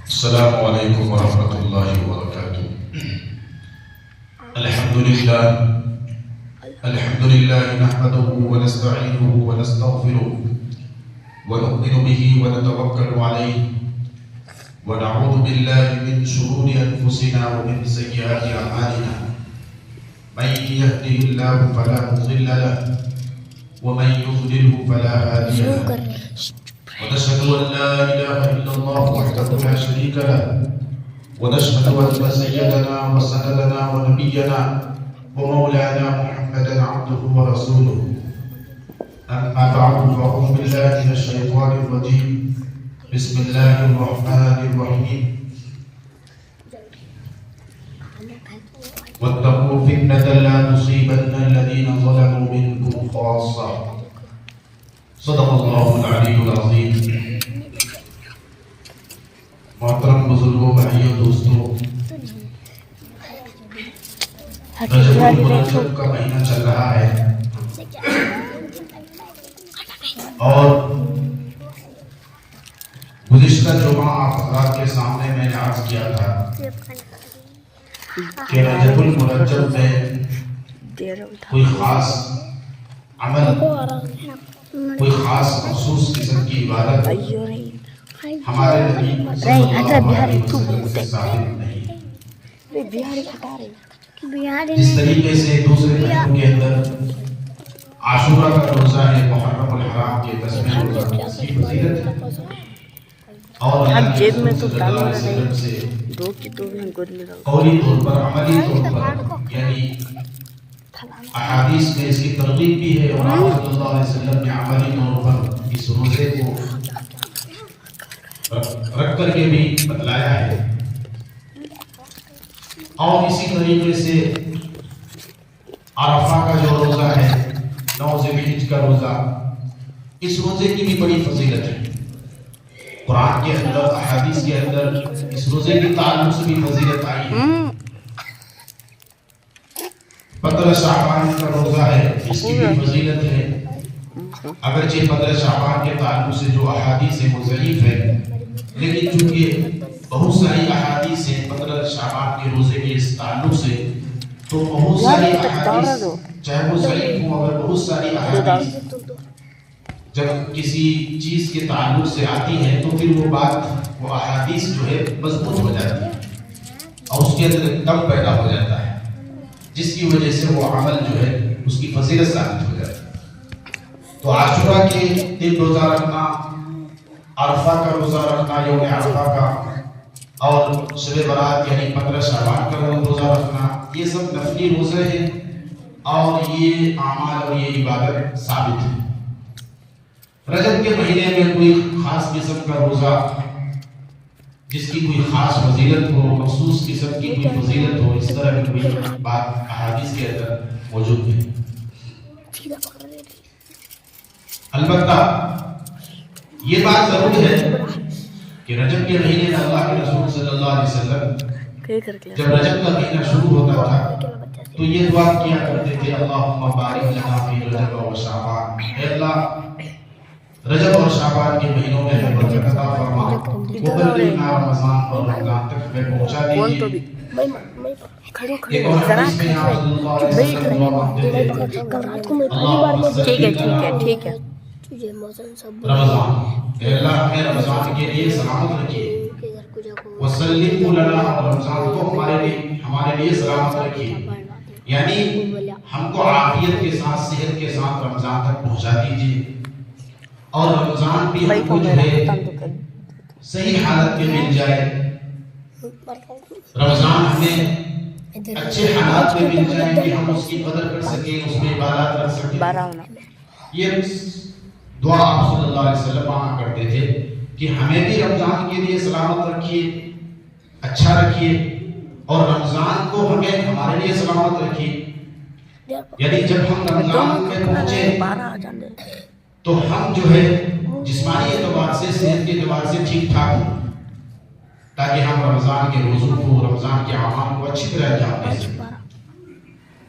السلام علیکم ورحمۃ اللہ وبرکاتہ۔ الحمد للہ نحمده ونستعینه ونستغفره ونؤمن به ونتوکل علیہ ونعوذ باللہ من شرور انفسنا ومن سیئات اعمالنا من يهده الله فلا مضل له ومن يضلله فلا هادي له ونشهد أن لا إله إلا الله وحده لا شريك له ونشهد أن سيدنا وسندنا ونبينا ومولانا محمدا عبده ورسوله أما بعد فأعوذ بالله من الشيطان الرجيم بسم الله الرحمن الرحيم واتقوا فتنة لا تصيبن الذين ظلموا منكم خاصة صدق اللہ العلی العظیم۔ محترم بزرگوں، بھائیوں، دوستوں، رجب المرجب کا مہینہ چل رہا ہے اور گزشتہ جمعہ آپ حضرات کے سامنے میں نے عرض کیا تھا کہ رجب المرجب میں کوئی خاص عمل، کوئی خاص مخصوص قسم کی عبادت ہمارے نبی صلی اللہ علیہ وسلم سے ثابت نہیں۔ جس طریقے سے دوسرے مہینوں کے اندر عاشورہ کا روزہ ہے، محرم الحرام کے 10ویں روزہ اس کی فضیلت ہے، اور اللہ کے رسول صلی اللہ علیہ وسلم سے قولی طور پر، عملی طور پر، یعنی احادیث میں اس کی ترغیب بھی ہے، اور آپ صلی اللہ علیہ وسلم نے عملی طور پر اس روزے کو رکھ کر کے بھی بتلایا ہے۔ اور اسی طریقے سے عرفہ کا جو روزہ ہے، 9 ذی الحجہ کا روزہ، اس روزے کی بھی بڑی فضیلت ہے۔ قرآن کے اندر، احادیث کے اندر اس روزے کے تعلق سے بھی فضیلت آئی ہے۔ 15 شعبان کا روزہ ہے، اس کی بھی فضیلت ہے، اگرچہ 15 شعبان کے تعلق سے جو احادیث ہیں وہ ضعیف ہے، لیکن چونکہ بہت ساری احادیث ہیں 15 شعبان کے روزے کے اس تعلق سے، تو بہت ساری احادیث چاہے وہ ضعیف ہوں، مگر بہت ساری احادیث جب کسی چیز کے تعلق سے آتی ہیں تو پھر وہ بات، وہ احادیث جو ہے مضبوط ہو جاتی ہے اور اس کے اندر دم پیدا ہو جاتا ہے، جس کی وجہ سے وہ عمل جو ہے اس کی فضیلت ثابت ہو جاتی ہے۔ تو عاشورہ کے دن روزہ رکھنا، عرفہ کا روزہ رکھنا، یوم عرفہ کا، اور شب برات یعنی 15 شعبان کا روزہ رکھنا، یہ سب نفلی روزے ہیں اور یہ اعمال اور یہ عبادت ثابت ہے۔ رجب کے مہینے میں کوئی خاص قسم کا روزہ جس کی کوئی خاص فضیلت ہو، مخصوص قسم کی کوئی فضیلت ہو، اس طرح کی کوئی بات احادیث کے اندر موجود ہے۔ البتہ یہ بات ضرور ہے کہ رجب کے مہینے میں اللہ کے رسول صلی اللہ علیہ وسلم جب رجب کا مہینہ شروع ہوتا تھا تو یہ دعا کیا کرتے تھے، اللہم بارک لنا فی رجب و شعبان، اے اللہ رجب اور شعبان کے مہینوں میں برکت عطا فرما، وبلغنا رمضان اور رمضان تک میں پہنچا دیجیے۔ ایک اور حدیث میں آپ صلی اللہ علیہ وسلم دعا مانگتے تھے، ٹھیک ہے رمضان، اے اللہ ہمیں رمضان کے لیے سلامت رکھیے، وسلم لنا، رمضان کو ہمارے لیے سلامت رکھیے، یعنی ہم کو عافیت کے ساتھ، صحت کے ساتھ رمضان تک پہنچا دیجیے، اور رمضان بھی ہم کو جو ہے صحیح حالت میں مل جائے، رمضان ہمیں اچھے حالات میں مل جائے کہ ہم اس کی قدر کر سکیں، اس میں عبادات رکھ سکیں۔ یہ دعا آپ صلی اللہ علیہ وسلم مانگا کرتے تھے کہ ہمیں بھی رمضان کے لیے سلامت رکھیے، اچھا رکھیے، اور رمضان کو ہمیں ہمارے لیے سلامت رکھیے، یعنی جب ہم رمضان میں پہنچے تو ہم جو ہے جسمانی اعتبار سے، صحت کے اعتبار سے ٹھیک ٹھاک ہوں، تاکہ ہم رمضان کے روزوں کو، رمضان کے اعمال کو اچھی طرح انجام دے سکیں۔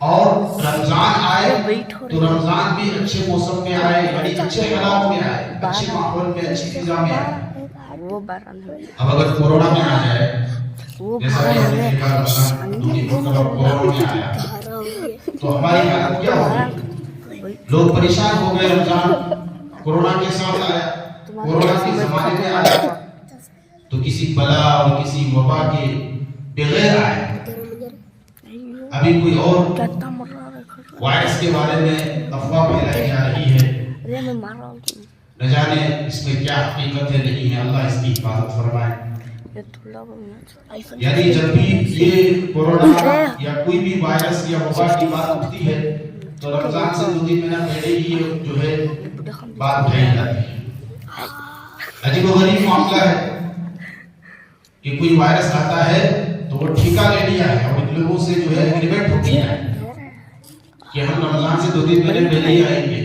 اور رمضان آئے تو رمضان بھی اچھے موسم میں آئے، یعنی اچھے حالات میں آئے، اچھے ماحول میں، اچھی فضا میں آئے، اب اگر کورونا میں آ جائے جیسا کہ ہم نے دیکھا کورونا میں آیا تو ہماری حالت کیا ہوگی؟ لوگ پریشان ہو گئے. رمضان کورونا کے ساتھ آیا, کورونا کے زمانے میں آیا تو کسی بلا اور کسی وبا کے بغیر آئے. ابھی کوئی اور وائرس کے بارے میں افواہ پھیلائی جا رہی ہے, نہ جانے اس میں کیا حقیقت ہے نہیں ہے. اللہ اس کی حفاظت فرمائے. یعنی جب بھی یہ کورونا یا کوئی بھی وائرس یا وبا کی بات اٹھتی ہے تو رمضان سے 2 مہینہ پہلے ہی جو ہے بات اٹھائی جاتی ہے. عجیب و غریب معاملہ ہے کہ کوئی وائرس آتا ہے تو وہ ٹھیکہ لے لیا ہے اور ان لوگوں سے جو ہے ایگریمنٹ ہو گیا ہے کہ ہم رمضان سے 2 مہینے پہلے ہی آئیں گے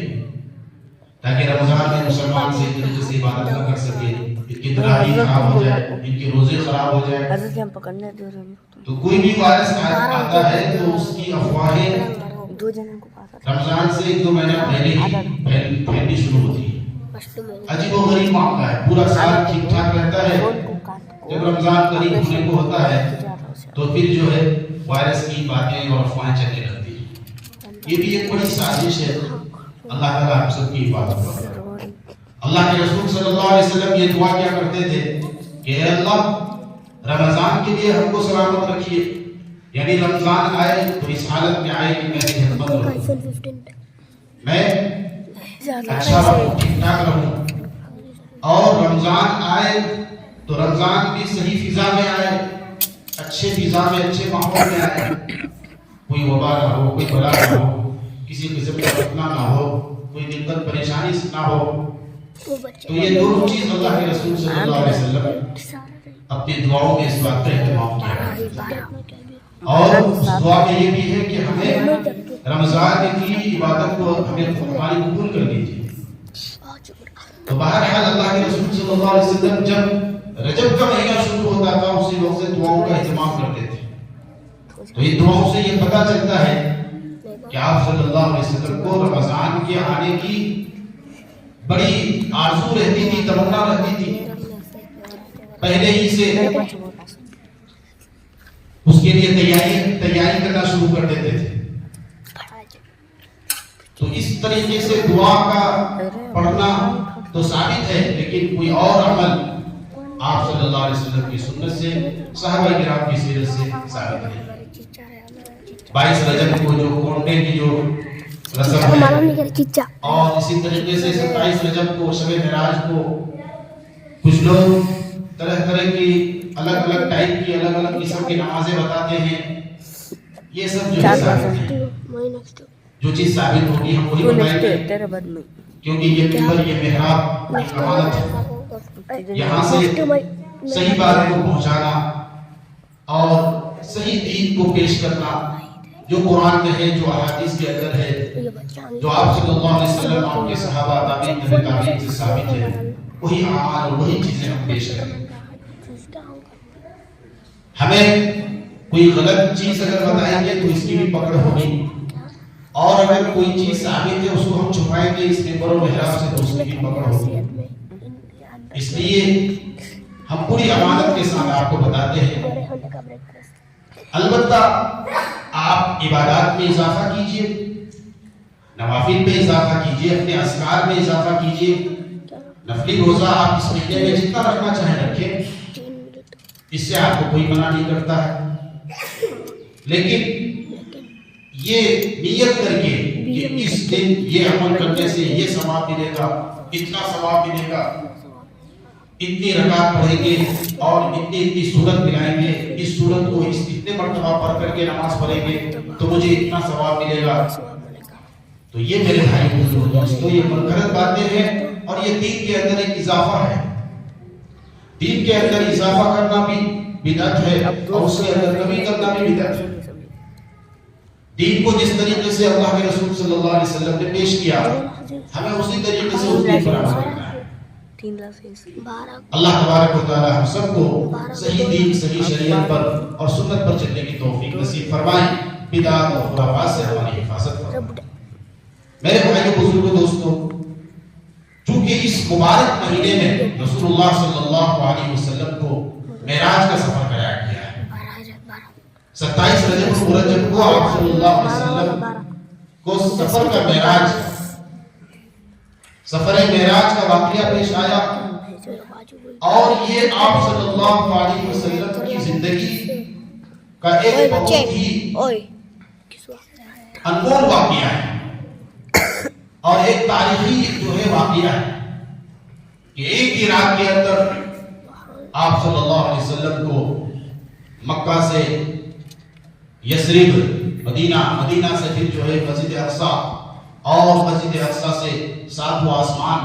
تاکہ رمضان میں مسلمان سے ایک طریقے سے عبادت نہ کر سکے, ان کی تراویح خراب ہو جائے, ان کے روزے خراب ہو جائے. تو کوئی بھی وائرس آتا ہے تو اس کی افواہیں رمضان سے 1-2 مہینہ پہلے ہی پھیلنی شروع ہوتی ہے. عجیب و غریب معاملہ ہے. پورا سال ٹھیک ٹھاک رہتا ہے, جب رمضان قریب ہونے کو ہوتا ہے تو پھر جو ہے وائرس کی باتیں اور افواہیں چلنے لگتی ہیں. یہ بھی ایک بڑی سازش ہے. اللہ تعالیٰ ہم سب کی حفاظت کرے. اللہ کے رسول صلی اللہ علیہ وسلم یہ دعا کیا کرتے تھے کہ اے اللہ رمضان کے لیے ہم کو سلامت رکھیے. یعنی رمضان آئے تو اس حالت میں آئے کہ میں صحت مند رہوں, میں اچھا رہوں, ٹھیک ٹھاک رہوں. اور رمضان آئے تو رمضان بھی صحیح فضا میں آئے, اچھے فضا میں, اچھے ماحول میں آئے. کوئی وبا نہ ہو, کوئی بلا نہ ہو, کسی قسم کا فتنہ نہ ہو, کوئی دقت پریشانی نہ ہو. تو یہ دونوں چیز اللہ کے رسول صلی اللہ علیہ وسلم اپنی دعاؤں میں اس بات کا اہتمام کیا. اور اس دعا میں یہ بھی ہے کہ ہمیں رمضان کی عبادت کو ہماری قبول کر دیجیے. تو بہرحال اللہ کے رسول صلی اللہ علیہ وسلم جب رجب کا مہینہ شروع ہوتا تھا اسی وقت سے دعاؤں کا اہتمام کرتے تھے. تو ان دعاؤں سے یہ پتہ چلتا ہے کہ آپ صلی اللہ علیہ وسلم کو رمضان کے آنے کی بڑی آرزو رہتی تھی, تمنا رہتی تھی. پہلے ہی سے اس کے لیے تیاری کرنا شروع کر دیتے تھے. تو اس طریقے سے دعا کا پڑھنا تو ثابت ہے, لیکن کوئی اور عمل آپ صلی اللہ علیہ وسلم کی سنت سے, صحابہ کرام کی سیرت سے ثابت ہے. 22 رجب کو جو کونڈے کی جو رسم ہے, اور اسی طریقے سے 27 رجب کو شب معراج کو کچھ لوگ طرح طرح کی الگ الگ ٹائپ کی الگ الگ قسم کی نمازیں بتاتے ہیں. یہ سب جو ثابت ہے, جو چیز ثابت ہوگی ہم وہی بتائیں گے, کیونکہ یہ ممبر, یہ محراب امانت ہے. یہاں سے صحیح بات کو پہنچانا اور صحیح دین کو پیش کرنا, جو قرآن میں ہے, جو احادیث کے اندر ہے, جو آپ صلی اللہ علیہ وسلم آپ کے صحابہ تابعین سے ثابت ہے, وہی اعمال اور وہی چیزیں ہم پیش کریں. ہمیں کوئی غلط چیز اگر بتائیں گے تو اس کی بھی پکڑ ہوگی, اور اگر کوئی چیز ثابت ہے اس کو ہم چھپائیں گے اس ممبر و محراب سے تو اس کی بھی پکڑ ہوگی. اس لیے ہم پوری امانت کے ساتھ آپ کو بتاتے ہیں. البتہ آپ عبادات میں اضافہ کیجئے, نوافل میں اضافہ کیجئے, اپنے اذکار میں اضافہ کیجئے. نفلی روزہ آپ اس مہینے میں جتنا رکھنا چاہیں رکھیں, اس سے آپ کو کوئی منع نہیں کرتا ہے. لیکن یہ نیت کر کے کہ اس دن یہ عمل کرنے سے یہ ثواب ملے گا, اتنا ثواب ملے گا, اتنی رکعت پڑھیں گے اور اتنی صورت ملائیں گے, اس صورت کو اتنے مرتبہ پڑھ کر کے نماز پڑھیں گے تو مجھے اتنا ثواب ملے گا. تو یہ میرے بھائی دوستو یہ منفرد باتیں ہیں, اور یہ دین کے اندر ایک اضافہ ہے. دین کے اندر اضافہ کرنا بھی بدعت ہے, اور اس کے اندر کمی کرنا بھی بدعت ہے. دین کو جس طریقے سے اللہ کے رسول صلی اللہ علیہ وسلم نے پیش کیا, ہمیں اسی طریقے سے اس دین پر عمل کرنا ہے. اللہ تبارک و تعالی ہم سب کو صحیح دین, صحیح شریعت پر اور سنت پر چلنے کی توفیق نصیب فرمائے. بدعات اور خرافات سے ہماری حفاظت فرمائے. میرے بھائیو بزرگوں دوستو, چونکہ اس مبارک مہینے میں رسول اللہ صلی اللہ علیہ وسلم کو معراج کا سفر کرایا گیا ہے. 27 رجب المرجب کو آپ صلی اللہ علیہ وسلم کو سفر کا معراج، سفر معراج کا واقعہ پیش آیا، اور یہ آپ صلی اللہ علیہ وسلم کی زندگی کا ایک بہت ہی انمول واقعہ ہے اور ایک تاریخی جو ہے واقعہ ہے کہ ایک ہی رات کے اندر آپ صلی اللہ علیہ وسلم کو مکہ سے یثرب مدینہ سے پھر جو ہے مسجد اقصی اور مسجد اقصی سے ساتواں آسمان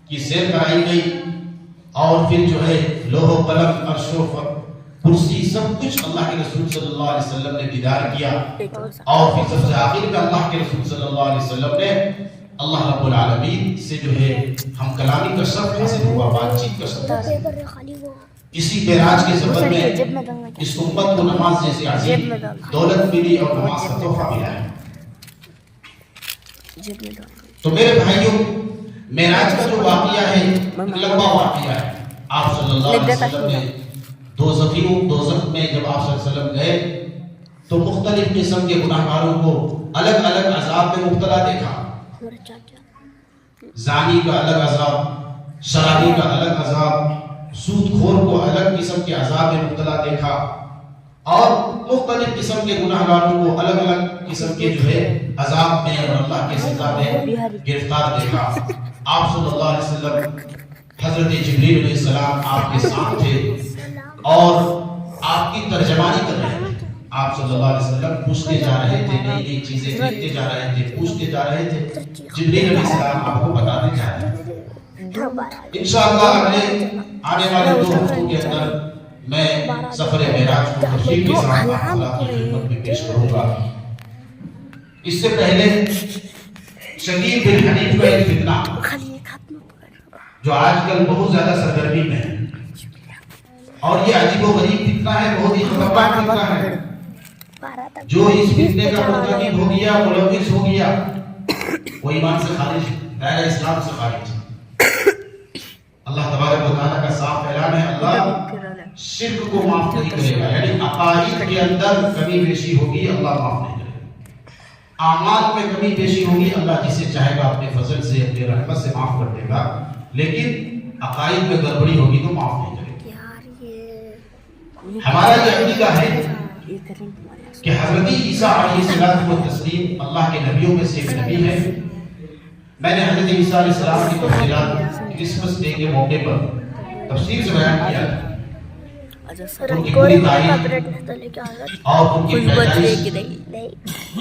کی سیر کرائی گئی، اور پھر جو ہے لوح و قلم، عرش و کرسی سب کچھ اللہ کے رسول صلی اللہ علیہ وسلم نے دیدار کیا، اور پھر سب سے آخر میں اللہ کے رسول صلی اللہ علیہ وسلم نے اللہ رب العالمین سے جو ہے ہم کلامی کا شرف حاصل ہوا، بات چیت کا شرف. اسی معراج کے سفر میں اس امت کو نماز جیسی عظیم دولت ملی اور نماز کا تحفہ ملا ہے. تو میرے بھائیوں، معراج کا جو واقعہ ہے لمبا واقعہ ہے. آپ صلی اللہ علیہ وسلم نے دوزخ میں جب آپ صلی اللہ علیہ وسلم گئے تو مختلف قسم کے گناہگاروں کو الگ الگ عذاب میں مبتلا دیکھا. زانی کا الگ عذاب، شرابی کا الگ عذاب، سود خور کو الگ قسم کے عذاب میں مبتلا دیکھا، اور مختلف قسم کے گناہگاروں کو الگ الگ قسم کے جو ہے عذاب میں اور اللہ کے سزا میں گرفتار دیکھا. آپ صلی اللہ علیہ وسلم، حضرت جبریل علیہ السلام آپ کے ساتھ تھے اور آپ کی ترجمانی کر رہے تھے. آپ صلی اللہ علیہ وسلم پوچھتے جا رہے تھے، نئی نئی چیزیں دیکھتے جا رہے تھے، پوچھتے جا رہے تھے. جبریل علیہ السلام آپ کو بتاتے جا رہے تھے. انشاءاللہ اگلے آنے والے 2 ہفتوں کے اندر میں سفر معراج کو تفصیل کے ساتھ اللہ کی خدمت میں پیش کروں گا. اس سے پہلے شبیر بن حنیف کا ایک فتنہ جو آج کل بہت زیادہ سرگرمی میں ہے، اور یہ عجیب و غریب فتنہ ہے، بہت ہی خطرناک فتنہ ہے. جو اس فتنے کا مرتکب ہو گیا، ملوث ہو گیا، وہ ایمان سے خارج، دائرہ اسلام سے خارج. اللہ تبارک و تعالیٰ کا صاف اعلان ہے، اللہ شرک کو معاف نہیں کرے گا. یعنی عقائد کے اندر کمی بیشی ہوگی، اللہ معاف نہیں کرے گا. اعمال میں کمی بیشی ہوگی، اللہ جسے چاہے گا اپنے فضل سے، اپنے رحمت سے معاف کر دے گا. لیکن عقائد میں گڑبڑی ہوگی تو معاف نہیں کرے گا. ہمارا یہ عقیدہ ہے کہ حضرت عیسیٰ علیہ السلام اللہ کے نبیوں میں سے ایک نبی ہے. میں نے حضرت عیسیٰ علیہ السلام کی تفصیلات کرسمس ڈے کے موقع پر تفصیل سے بیان کیا، ان کی پوری تاریخ اور ان کی پیدائش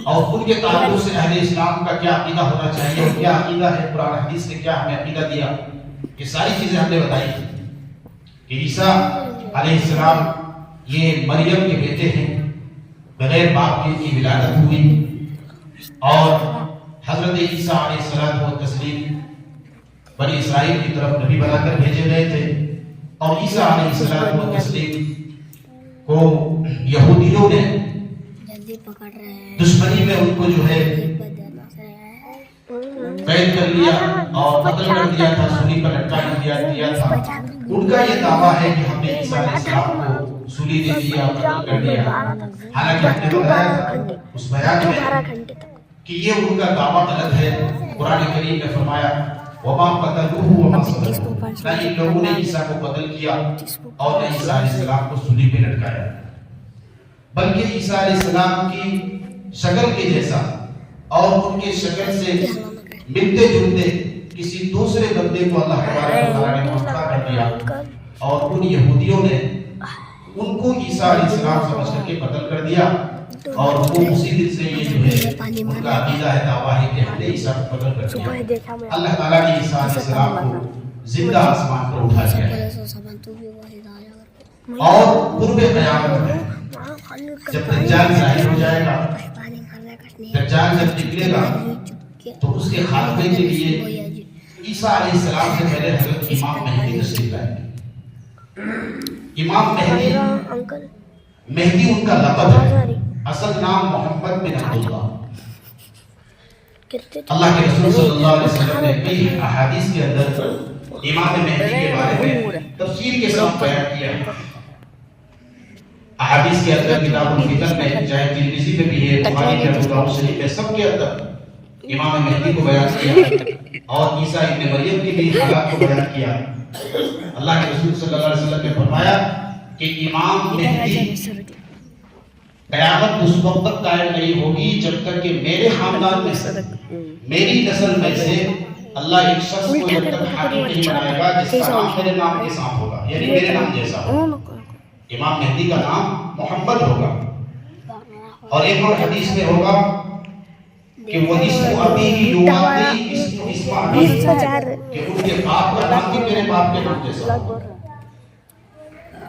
اور ان کے تعلق سے اہل اسلام کا کیا عقیدہ ہونا چاہیے اور کیا عقیدہ ہے، قرآن حدیث نے کیا ہمیں عقیدہ دیا، یہ ساری چیزیں ہم نے بتائی تھی. کہ عیسیٰ علیہ السلام یہ مریم کے بیٹے ہیں، بغیر باپ کے ان کی ولادت ہوئی، اور حضرت عیسیٰ علیہ السلام بنی اسرائیل کی طرف نبی بنا کر بھیجے گئے تھے. اور عیسیٰ علیہ السلام کو یہودیوں نے دشمنی میں ان کو جو ہے قید کر لیا اور قتل کر دیا تھا، سولی پر لٹکا دیا تھا. ان کا یہ دعویٰ ہے کہ ہم نے عیسیٰ علیہ السلام کو سولی دے دیا، قتل کر دیا. حالانکہ ہم نے بتایا تھا اس بیان میں کہ یہ ان کا دعویٰ غلط ہے. قرآن کریم نے فرمایا وَمَا قَتَلُوهُ وَمَا صَلَبُوهُ، نہ ان لوگوں نے عیسیٰ کو قتل کیا اور نہ عیسیٰ علیہ السلام کو سولی پہ لٹکایا، بلکہ عیسیٰ علیہ السلام کی شکل کے جیسا اور ان کے شکل سے ملتے جلتے کسی دوسرے بندے کو اللہ تبارک و تعالیٰ نے مختار کر دیا، اور ان یہودیوں نے ان کو عیسیٰ علیہ السلام سمجھ کر کے قتل کر دیا. اور وہ اسی دن سے یہ جو ہے ان کا عقیدہ ہے، دعویٰ ہے کہ ہم نے عیسیٰ کو قتل کر دیا. اللہ تعالیٰ نے عیسیٰ علیہ السلام کو زندہ آسمان پر اٹھا لیا ہے، اور قرب قیامت میں جب دجال ظاہر ہو جائے گا، دجال جب نکلے گا تو اس کے خاتمے کے لیے عیسیٰ علیہ السلام سے پہلے حضرت امام مہدی تشریف لائیں گے. امام مہدی ان کا لقب ہے، اصل نام محمد بن عبداللہ. اللہ کے رسول صلی اللہ علیہ وسلم نے کئی احادیث کے اندر امام مہدی کے بارے میں تفصیل کے ساتھ بیان کیا ہے. احادیث کے اندر کتاب الفتن میں چاہے ترمذی میں بھی ہے، بخاری میں، ابو داؤد شریف میں، سب کے اندر امام مہدی کو بیان کیا اور عیسیٰ ابن مریم کی بھی حالات کو بیان کیا. اللہ کے رسول صلی اللہ علیہ وسلم نے فرمایا کہ امام مہدی قیامت اس وقت تک قائم نہیں ہوگی جب تک کہ میرے خاندان میں سے، میری نسل میں سے اللہ ایک شخص کو جب تک حاکم نہیں بنائے گا جس کا نام میرے نام کے ساتھ ہوگا، یعنی میرے نام جیسا ہوگا. امام مہدی کا نام محمد ہوگا. اور ایک اور حدیث میں ہوگا کہ وہ اسم ابی یوادی اسم ابی، کہ ان کے باپ کا نام بھی میرے باپ کے نام جیسا ہوگا،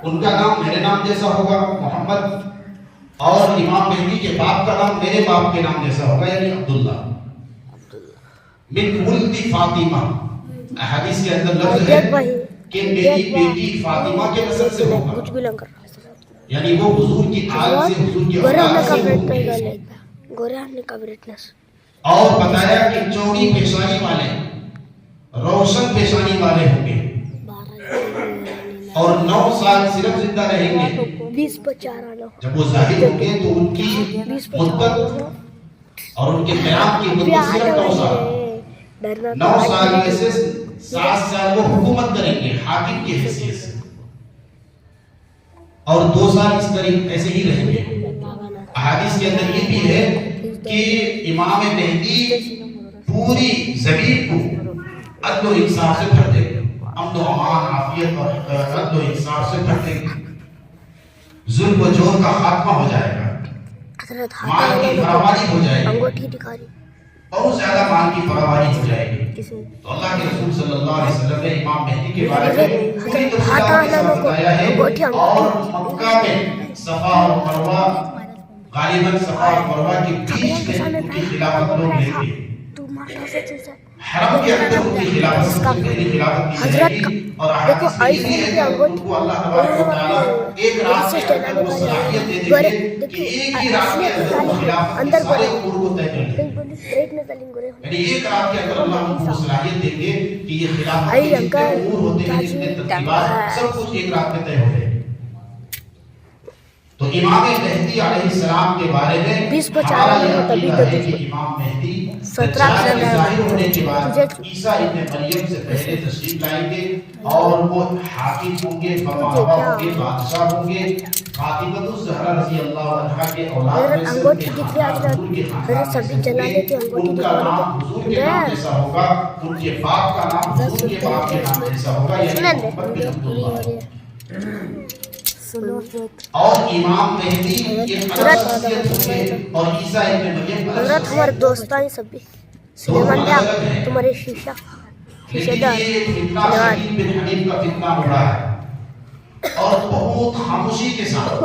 ان کا نام میرے نام جیسا ہوگا محمد، اور امام مہدی کے باپ کا نام میرے باپ کے نام جیسا ہوگا یعنی عبداللہ. من ولد فاطمہ، احادیث کے اندر لفظ ہے کہ میری بیٹی فاطمہ کے نسل سے ہوگا، یعنی وہ حضور کی آل سے، حضور کی اولاد سے ہوگی. اور بتایا کہ چوڑی پیشانی والے، روشن پیشانی والے ہوں گے اور 9 سال صرف زندہ رہیں گے. جب وہ ظاہر ہوں گے تو ان کی مدت اور ان کے قیام کی مدت صرف 9 سال، 9 سال میں سے 7 سال وہ حکومت کریں گے حاکم کی حیثیت سے، اور 2 سال اس طریقے ایسے ہی رہیں گے. احادیث کے اندر یہ بھی ہے کہ امام مہدی پوری زمین کو عدل و انصاف سے بھر دیں گے، امن و امان، عافیت اور عدل و انصاف سے بھر دیں گے. ظلم و جور کا خاتمہ ہو جائے گا، مال کی فراوانی ہو جائے گی، بہت زیادہ مال کی فراوانی ہو جائے گی. تو اللہ کے رسول صلی اللہ علیہ وسلم نے امام مہدی کے بارے میں پوری تفصیلات کے ساتھ بتایا ہے. اور مکہ میں صفا اور مروہ، غالباً صفا اور مروہ کے بیچ میں ان کی خلافت لوگ لیں گے. حرم کے اندر ان کی خلافت سب سے پہلی خلافت کی جائے گی. اور احادیث میں یہ بھی ہے کہ ان کو اللہ تبارک و تعالیٰ ایک رات کے اندر وہ صلاحیت دے دیں گے کہ ایک ہی رات کے اندر وہ خلافت کے سارے امور کو طے کر لیں. یعنی ایک رات کے اندر اللہ ان کو صلاحیت دیں گے کہ یہ خلافت کے جتنے امور ہوتے ہیں، جتنے ترتیبات، سب کچھ ایک رات میں طے ہو جائے. تو امام مہدی علیہ السلام کے بارے میں ہمارا یہ عقیدہ ہے کہ امام مہدی دجال کے ظاہر ہونے کے بعد عیسیٰ ابن مریم سے پہلے تشریف لائیں گے اور وہ حاکم ہوں گے، فرمانروا ہوں گے، بادشاہ ہوں گے. فاطمہ الزہرا رضی اللہ عنہا کے اولاد میں سے ان کے خاندان، حضور کے خاندان میں سے ان کا نام حضور کے نام جیسا ہوگا، ان کے باپ کا نام حضور کے باپ کے نام جیسا ہوگا، یعنی محمد بن عبداللہ. اور امام مہدی کے الگ شخصیت ہوں گے اور عیسیٰ ابن مریم الگ ہمارے دوستان سب بھی سلیمان دیا تمہارے شیشہ دار. یہ فتنہ شہید بن حنیف کا فتنہ ہو رہا ہے اور بہت خاموشی کے ساتھ،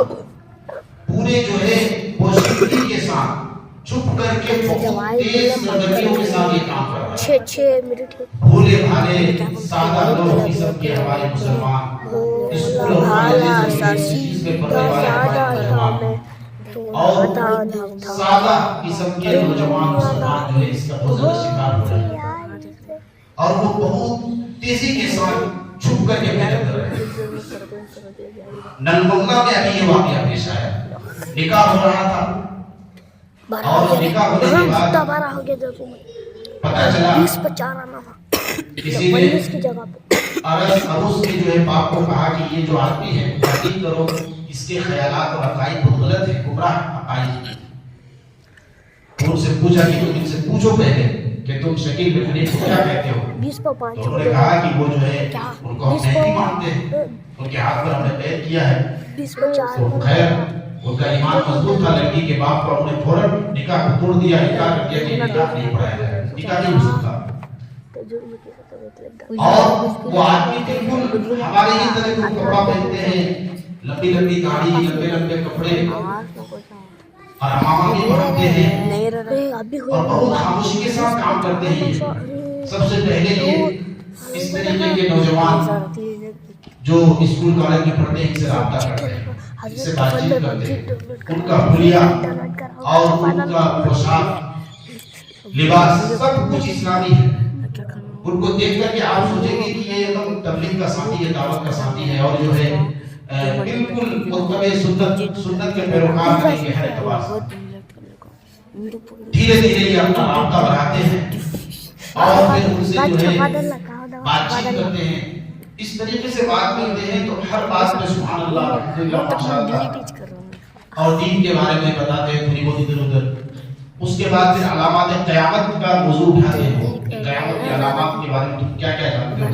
پورے جو ہے پوشیدگی کے ساتھ، چھپ کر کے بہت تیز سرگرمیوں کے ساتھ یہ کام کر رہا ہے. 6 منٹ بھولے بھالے سادہ لوگ ہی سب کے ہمارے مسلمان، اسکول اور کالجز میں اس چیز میں پڑھنے والے ہمارے مسلمان، اور سادہ قسم کے نوجوان مسلمان جو ہے اس کا بہت زیادہ شکار ہو رہے ہیں اور وہ بہت تیزی کے ساتھ چھپ کر کے محنت کر رہے ہیں. نلگونگا میں ابھی یہ واقعہ پیش آیا، نکاح ہو رہا تھا اور نکاح ہونے کے بعد پتہ چلا کسی نے عروس کے جو ہے باپ کو کہا کہ یہ جو آدمی ہے تحقیق کرو، اس کے خیالات اور عقائد بہت غلط ہیں، گمراہ عقائد. ان سے پوچھا کہ تم ان سے پوچھو پہلے کہ تم شکیل بن حنیف کو کیا کہتے ہو. تو انہوں نے کہا کہ وہ جو ہے ان کو ہم مہدی مانتے ہیں، ان کے ہاتھ پر ہم نے بیعت کیا ہے. تو خیر ان کا ایمان مضبوط تھا، لڑکی کے باپ کو انہوں نے فوراً نکاح کو توڑ دیا، انکار کر دیا کہ نکاح نہیں پڑھایا جائے، نکاح نہیں ہو سکتا. اور وہ آدمی بالکل ہمارے ہی طرح کو کپڑا پہنتے ہیں، لمبی لمبی داڑھی، لمبے لمبے کپڑے اور امامہ بھی پہنتے ہیں اور بہت خاموشی کے ساتھ کام کرتے ہیں. سب سے پہلے یہ اس طریقے کے نوجوان جو اسکول کالج میں پڑھتے ہیں ان سے رابطہ کرتے ہیں، ان سے بات چیت کرتے ہیں. ان کا حلیہ اور ان کا پوشاک لباس سب کچھ اسلامی ہے. ان کو دیکھ کر کے آپ سوچیں گے کہ یہ ایک تبلیغ کا ساتھی ہے, دعوت کا ساتھی ہے, اور جو ہے بالکل متبع سنت کے پیروکار نہیں کے ہر اعتبار سے. دھیرے دھیرے یہ اپنا رابطہ بڑھاتے ہیں اور پھر ان سے جو ہے بات چیت کرتے ہیں. اس طریقے سے بات کرتے ہیں تو ہر بات میں سبحان اللہ الحمدللہ ماشاءاللہ اور دین کے بارے میں بتاتے ہیں تھوڑی بہت ادھر ادھر. اس کے بعد پھر علامات قیامت کا موضوع اٹھاتے ہیں کہ قیامت کی علامات کے بارے میں تم کیا کیا جانتے ہو.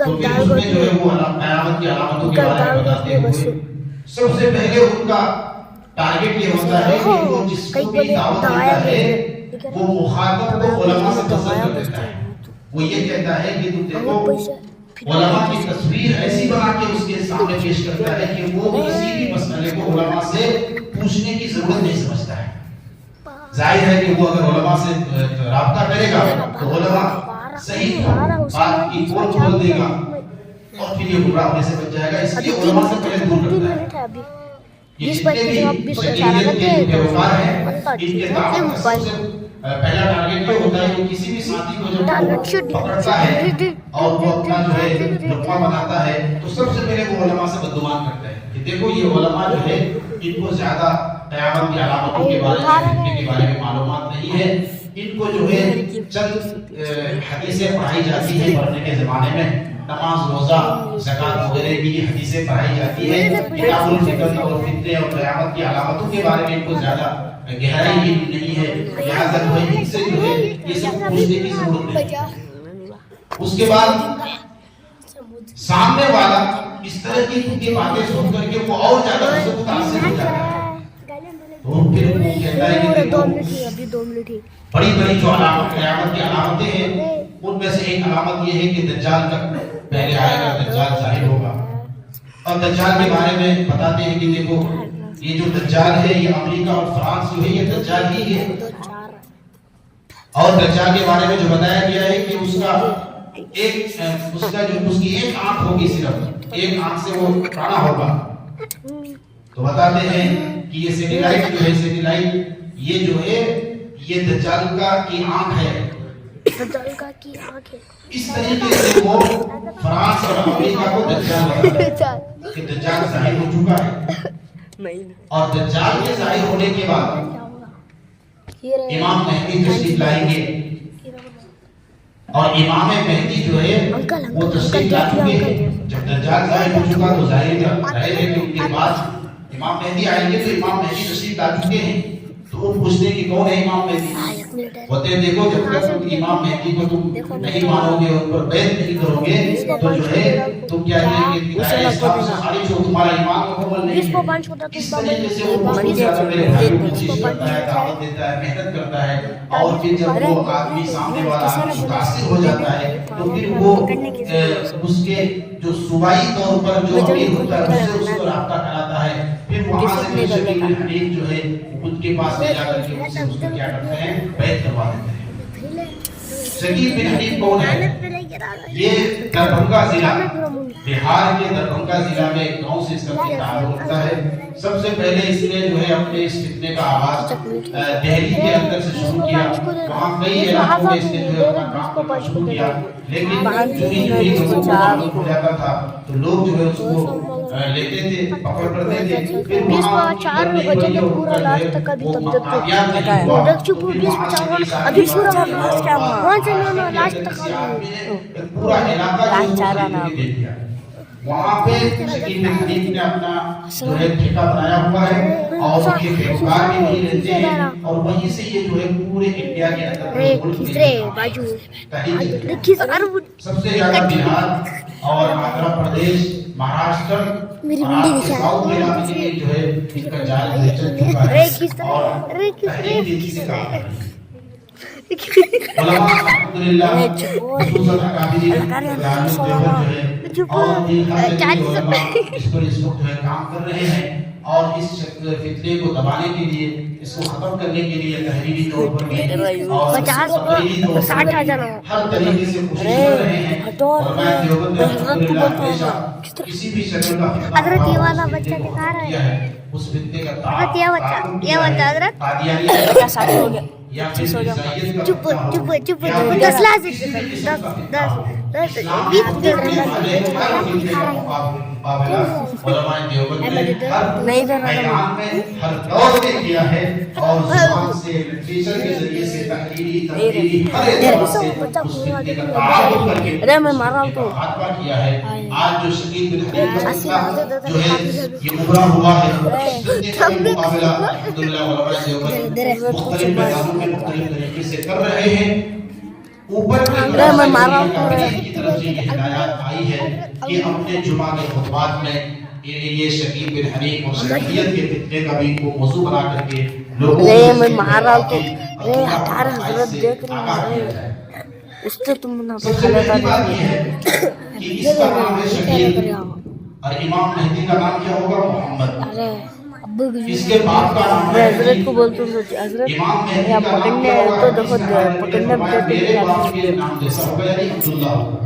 تو پھر اس میں جو ہے وہ قیامت کی علامتوں کے بارے میں بتاتے ہوئے سب سے پہلے ان کا ٹارگٹ یہ ہوتا ہے کہ وہ جس کو بھی دعوت دیتا ہے وہ مخاطب کو علماء سے پسند کر دیتا ہے. وہ یہ کہتا ہے کہ تم دیکھو علماء کی تصویر ایسی بنا کے اس کے سامنے پیش کرتا ہے کہ وہ کسی بھی مسئلے کو علماء سے پوچھنے کی ضرورت نہیں سمجھتا ہے. ظاہر ہے کہ وہ اگر علماء سے رابطہ کرے گا تو علماء صحیح بات کی پول کھول دے گا اور پھر یہ گمراہ ہونے سے بچ جائے گا. اس لیے علماء سے پہلے دور کرتا ہے. یہ جتنے بھی شریعت کے پیروکار ہیں ان کے دعوت کا سب سے پہلا ٹارگٹ یہ ہوتا ہے کہ کسی بھی ساتھی کو جب پکڑتا ہے اور وہ اپنا جو ہے لقمہ بناتا ہے تو سب سے پہلے وہ علماء سے بدگمان کرتا ہے کہ دیکھو یہ علماء جو ہے ان کو زیادہ قیامت کی علامتوں کے بارے میں فتنے کے بارے میں معلومات نہیں ہے. ان کو جو ہے چند حدیثیں پڑھائی جاتی ہیں پڑھنے کے زمانے میں, نماز روزہ زکات وغیرہ کی حدیثیں پڑھائی جاتی ہے. کتاب الفتن اور فتنے اور قیامت کی علامتوں کے بارے میں ان کو زیادہ گہرائی نہیں ہے, لہٰذا جو ہے ان سے جو ہے یہ سب پوچھنے کی ضرورت نہیں. اس کے بعد سامنے والا اس طرح کی باتیں سن کر کے وہ اور زیادہ اس سے متاثر ہو جاتا ہے. تو پھر وہ کہتا ہے کہ دیکھو بڑی بڑی جو علامت قیامت کی علامتیں ہیں ان میں سے ایک علامت یہ ہے کہ دجال تک پہلے آئے گا, دجال ظاہر ہوگا. اور دجال کے بارے میں بتاتے ہیں کہ دیکھو یہ جو دجال ہے یہ امریکہ اور فرانس جو ہے یہ دجال ہی ہے. اور دجال کے بارے میں جو بتایا گیا ہے کہ اس کی ایک آنکھ ہوگی, صرف ایک آنکھ سے وہ کھڑا ہوگا. تو بتاتے ہیں کہ یہ سیٹلائٹ جو ہے سیٹلائٹ یہ جو ہے یہ دجال کی آنکھ ہے. اس طریقے سے وہ فرانس اور امریکہ کو دجال بتاتا ہے کہ دجال ظاہر ہو چکا ہے. اور دجال کے ظاہر ہونے کے بعد امام مہدی تشریف لائیں گے اور امام مہدی جو ہے وہ تشریف لا چکے ہیں. جب دجال ظاہر ہو چکا تو ظاہر ہے کہ ان کے بعد امام مہدی آئیں گے. تو امام مہدی تشریف لا چکے ہیں تو وہ پوچھتے کہ کون ہے امام مہدی. ہوتے ہیں دیکھو جب تک تم امام مہدی کو تم نہیں مانو گے, ان پر بیعت نہیں کرو گے تو جو ہے تم کیا کہیں گے کہ اسلام سے خارج ہو, تمہارا ایمان مکمل نہیں ہے. اس طریقے سے وہ میرے بھائی کو کوشش کرتا ہے, دعوت دیتا ہے, محنت کرتا ہے. اور پھر جب وہ آدمی سامنے والا متاثر ہو جاتا ہے تو پھر وہ اس کے جو صوبائی طور پر جو امیر ہوتا ہے اس سے اس کو رابطہ کراتا ہے. پھر وہاں سے پھر شکیل بن حنیف جو ہے ان کے پاس لے جا کر کے ان سے اس کو کیا کرتے ہیں, بیعت کروا دیتے ہیں. شکیل بن حنیف کون ہے؟ یہ دربھنگا ضلع, بہار کے دربھنگا ضلع میں ایک گاؤں سے اس کا تعلق رکھتا ہے. سب سے پہلے اس نے جو ہے اپنے اس فتنے کا آغاز دہلی کے اندر سے شروع کیا. وہاں کئی علاقوں میں اس نے جو ہے اپنا کام کرنا شروع کیا, لیکن چوری لوگوں کو معلوم ہو جاتا تھا تو لوگ جو ہے اس کو لیتے تھے, پکڑ کرتے تھے. پھر وہاں 4 بجے کے پورا لاسٹ تک ابھی تک جب ابھی پورا لاسٹ تک پورا علاقہ وہاں پہ شکیل بن حنیف نے اپنا جو ہے ٹھیکہ بنایا ہوا ہے اور ان کے پیروکار بھی وہیں رہتے ہیں. اور وہیں سے یہ جو ہے پورے انڈیا کے اندر سب سے زیادہ بہار اور آندھرا پردیش, مہاراشٹر اور ساؤتھ میں یہ جو ہے ان کا جال چل چکا ہے اور تحریک بھی سے کام کر رہی ہے. علماء الحمدللہ خصوصاً اکابرین اور بھی اس پر اس وقت جو ہے کام کر رہے ہیں اور اس فتنے کو دبانے کے لیے, اس کو ختم کرنے کے لیے تحریری طور پر بھی اور تقریری طور پر ہر طریقے سے کوشش کر رہے ہیں. اور میں دیوبند الحمدللہ ہمیشہ کسی بھی شکل کا فتنہ کیا ہے اس فتنے کا تعاقب قادیانیت یا پھر عیسائیت کا چپ فتنہ ہو، چپ چپ یا چپ پھر 10 لاکھ کسی نہ کسی دس کا فتنہ دس ہو، دس اسلام 20 کے دس والے ہر مقابلہ علماء دیوبند نے ہر میدان میں ہر دور میں کیا ہے، اور زبان سے لٹریچر کے ذریعے سے تحریری تقریری ہر اعتبار سے اس فتنے کا تعاقب کر کے خاتمہ کیا ہے۔ آج جو شکیل بن حنیف کا فتنہ جو ہے یہ ابھرا ہوا ہے، اس فتنے کا بھی مقابلہ الحمدللہ علماء دیوبند مختلف میدانوں میں مختلف طریقے سے کر رہے ہیں۔ اوپر کی طرف سے یہ ہدایات آئی ہے کہ اپنے جمعہ کے خطبات میں یہ شکیل بن حنیف اور شیعیت کے فتنے کا بھی کو موضوع بنا کر کے لوگوں کو اس سے تم نہ سب سے پہلی بات یہ ہے کہ اس کا نام ہے شکیل، اور امام مہدی کا نام کیا ہوگا؟ محمد۔ اس کے باپ کا نام ہے حضرت کو بولتے ہیں حضرت امام مہدی یا کا نام پکڑنے کیا ہوگا؟ تو دیکھو پکڑنے میرے باپ کے نام جیسا ہوگا، یعنی عبداللہ ہوگا۔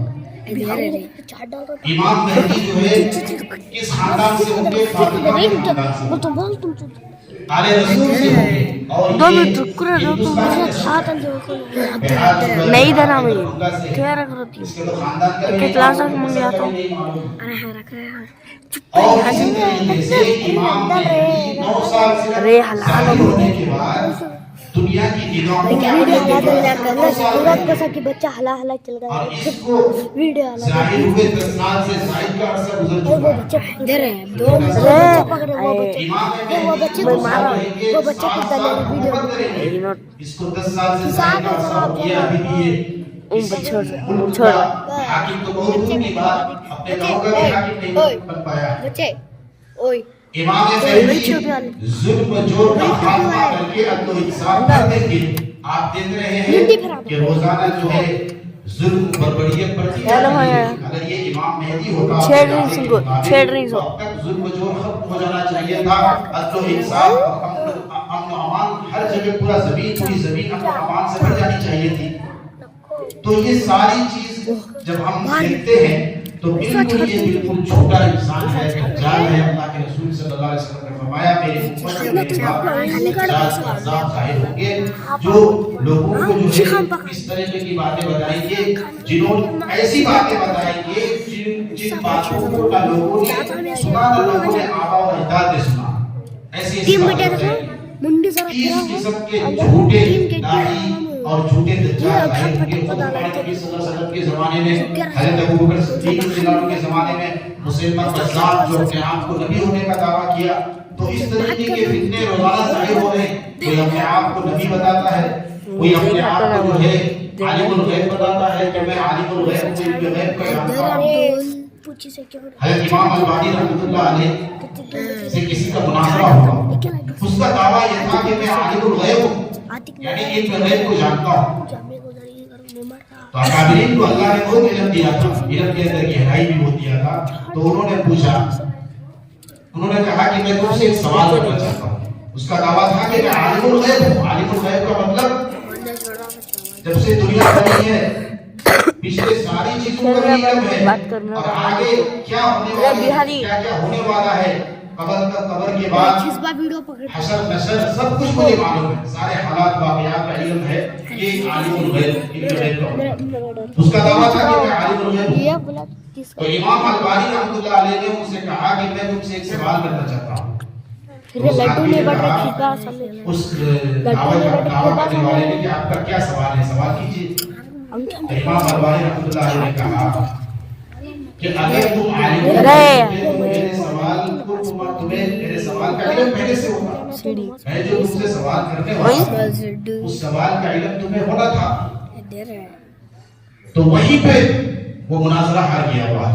امام مہدی جو ہے کس خاندان سے ہوں گے؟ فاطمہ کے خاندان سے ہوں گے، آل رسول سے ہوں گے، اور یہ ہندوستان کے نہیں دینا مجھے اللہ سے کیا رکھ رہتی اس کے تو خاندان کا کہ کلاس میں منگ جاتا ہوں نہیں معلوم۔ رکھ رہے ہیں اور اسی طریقے سے امام مہدی 9 سال سے ظاہر ہونے کے بعد دنیا کی نگاہوں میں کی بچہ ہلا ہلا چل رہا اور ہے اس کو ویڈیو ظاہر ہوئے 10 سال سے زائد کا عرصہ گزر چکا ہے۔ بچے دے رہے ہیں دو پکڑے وہ بچے وہ بچے کو وہ بچے کو دلے ویڈیو اس کو 10 سال سے زائد کا عرصہ ہو گیا، ابھی بھی یہ ملک کا حاکم تو بہت دور کی بات، اپنے گاؤں کا بھی حاکم نہیں بن پایا۔ بچے اوئے امام مہدی ظلم و جور کا خاتمہ کر کے عدل و انصاف کر دیں گے۔ آپ دیکھ رہے ہیں کہ روزانہ جو ہے ظلم بربریت بڑھتی جا رہی ہے۔ اگر یہ امام مہدی ہوتا اب تک ظلم و جور ختم ہو جانا چاہیے تھا، عدل و انصاف امن و امان ہر جگہ پوری زمین امن و امان سے بھر جانی چاہیے تھی۔ تو یہ ساری چیز جب ہم دیکھتے ہیں تو بالکل یہ بالکل چھوٹا انسان ہے، دجال ہے۔ اللہ کے رسول صلی اللہ علیہ وسلم نے فرمایا میری امت میں میرے بعد دجال کے عذاب ظاہر ہوں گے، جو لوگوں کو جو ہے اس طریقے کی باتیں بتائیں گے، جنہوں ایسی باتیں بتائیں گے جن باتوں کو نہ لوگوں نے سنا نہ لوگوں نے آبا و اجداد نے سنا۔ ایسی باتیں 30 قسم کے جھوٹے داعی اور جھوٹے دجال ظاہر ہوں گے۔ نبی صلی اللہ علیہ وسلم کے زمانے میں، حضرت ابوبکر صدیق رضی اللہ عنہ کے زمانے میں مسلمہ قذاب جو اپنے آپ کو نبی ہونے کا دعویٰ کیا۔ تو اس طریقے کے فتنے روزانہ ظاہر ہو رہے ہیں۔ کوئی اپنے آپ کو نبی بتاتا ہے، کوئی اپنے آپ کو جو ہے عالم الغیب بتاتا ہے کہ میں عالم الغیب کو علم غیب کا جانتا ہوں۔ حضرت امام البانی رحمۃ اللہ علیہ سے کسی کا مناظرہ ہوا، اس کا دعویٰ یہ تھا کہ میں عالم الغیب ہوں، یعنی علم غیب کو جانتا ہوں۔ تو اکابرین کو اللہ نے بہت علم دیا تھا، علم کے اندر گہرائی بھی بہت دیا تھا۔ تو انہوں نے پوچھا، انہوں نے کہا کہ میں تم سے ایک سوال کرنا چاہتا ہوں۔ اس کا دعویٰ تھا کہ میں عالم الغیب ہوں۔ عالم الغیب کا مطلب جب سے دنیا بنی ہے پچھلے ساری چیزوں کا علم ہے، اور آگے کیا ہونے والا ہے، کیا ہونے والا ہے، قبر کے بعد حشر نشر سب کچھ مجھے معلوم ہے، سارے حالات واقعات کا علم ہے۔ یہ عالم الغیب علم غیب کا اس کا دعویٰ تھا کہ میں عالم الغیب ہوں۔ تو امام البانی رحمۃ اللہ علیہ نے ان سے کہا کہ میں تم سے ایک سوال کرنا چاہتا ہوں۔ اس دعویٰ کرنے والے نے کہ آپ کا کیا سوال ہے، سوال کیجیے۔ امام البانی رحمۃ اللہ علیہ نے کہا کہ اگر تم عالم ہوتے تو میرے سوال کا علم پہلے سے ہوتا، میں جو تم سے سوال کرنے والا اس سوال کا علم تمہیں ہونا تھا۔ تو وہیں پہ وہ مناظرہ ہار گیا ہوا۔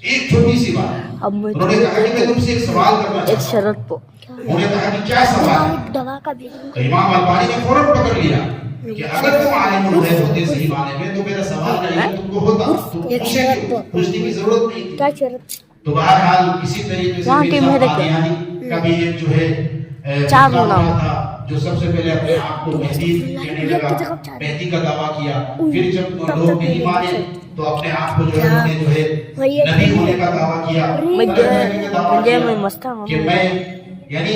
ایک چھوٹی سی بات انہوں نے کہا کہ میں تم سے ایک سوال کرنا چاہتا ہوں۔ انہوں نے کہا کہ کیا سوال ہے؟ تو امام البانی نے فوراً پکڑ لیا کہ اگر تم عالم الغیب ہوتے صحیح معنی میں تو میرا سوال کا علم تم کو ہوتا، تم پوچھنے کی ضرورت نہیں تھی۔ تو بہرحال اسی طریقے سے مرزا قادیانی کا بھی ایک جو ہے تھا جو سب سے پہلے اپنے آپ کو مہدی کہنے لگا، مہدی کا دعویٰ کیا۔ پھر جب لوگ نہیں مانے تو اپنے آپ کو جو ہے نبی ہونے کا دعویٰ کیا، کہ میں یعنی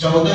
14